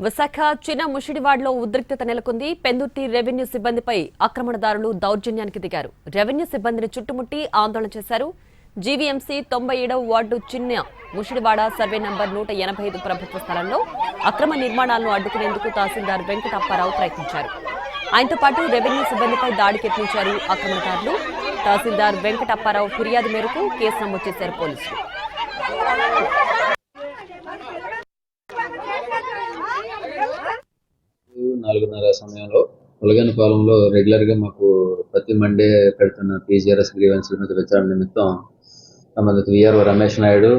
విశాఖ చిన్న ముషిడివాడలో ఉద్రిక్తత నెలకొంది. పెందుర్తి రెవెన్యూ సిబ్బందిపై ఆక్రమణదారులు దౌర్జన్యానికి దిగారు. రెవెన్యూ సిబ్బందిని చుట్టుముట్టి ఆందోళన చేశారు. జీవీఎంసీ 97వ వార్డు చిన్న ముషిడివాడ సర్వే నంబర్ 185 ప్రభుత్వ స్థలంలో అక్రమ నిర్మాణాలను అడ్డుకునేందుకు తహసీల్దార్ వెంకట అప్పారావు ప్రయత్నించారు. ఆయనతో పాటు రెవెన్యూ సిబ్బందిపై దాడికి యత్నించారు ఆక్రమణదారులు. తహసీల్దార్ వెంకట అప్పారావు ఫిర్యాదు మేరకు కేసు నమోదు చేశారు పోలీసులు. 4:30 సమయంలో ఉలగనపాలెంలో రెగ్యులర్గా మాకు ప్రతి మండే పెడుతున్న పీజీఆర్ఎస్ గ్రీవెన్స్ మీద విచారణ నిమిత్తం సంబంధిత విఆర్ఓ రమేష్ నాయుడు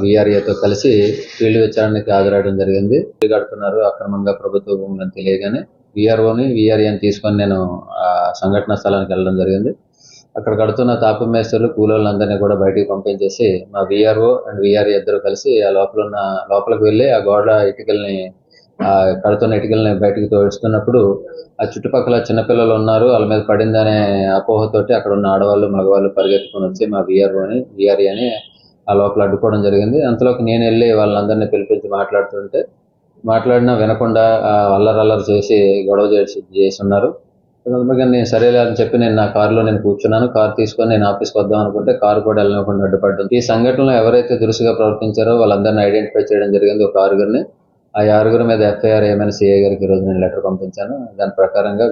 విఆర్ఏతో కలిసి ఫీల్డ్ విచారణకి హాజరవడం జరిగింది. కడుతున్నారు అక్రమంగా ప్రభుత్వ భూములను తెలియగానే విఆర్ఓని విఆర్ఏని తీసుకొని నేను సంఘటన స్థలానికి వెళ్ళడం జరిగింది. అక్కడ కడుతున్న తాపి మేస్త్రులు కూలోళ్ళందరినీ కూడా బయటికి పంపించేసి మా విఆర్ఓ అండ్ విఆర్ఏ ఇద్దరు కలిసి ఆ లోపలికి వెళ్ళి ఆ గోడ ఇటుకల్ని కడుతున్న ఇటుకల్ని బయటకు తోడుస్తున్నప్పుడు ఆ చుట్టుపక్కల చిన్నపిల్లలు ఉన్నారు, వాళ్ళ మీద పడిందనే అపోహతోటి అక్కడ ఉన్న ఆడవాళ్ళు మగవాళ్ళు పరిగెత్తుకొని వచ్చి మా విఆర్ఏని ఆ లోపల అడ్డుకోవడం జరిగింది. అంతలోకి నేను వెళ్ళి వాళ్ళందరినీ పిలిపించి మాట్లాడినా వినకుండా అల్లరల్లరి చేసి గొడవ చేసి ఉన్నారు. నేను సరేలే అని చెప్పి నేను నా కారులో కూర్చున్నాను. కారు తీసుకొని నేను ఆఫీస్కి వద్దాం అనుకుంటే కారు కూడా వెళ్ళకుండా అడ్డుపడ్డాను. ఈ సంఘటనలో ఎవరైతే దురుసుగా ప్రవర్తించారో వాళ్ళందరినీ ఐడెంటిఫై చేయడం జరిగింది. ఒక 6గురిని. ఆ 6గురి మీద ఎఫ్ఐఆర్ ఏమైనా సిఐ గారికి ఈరోజు నేను లెటర్ పంపించాను. దాని ప్రకారంగా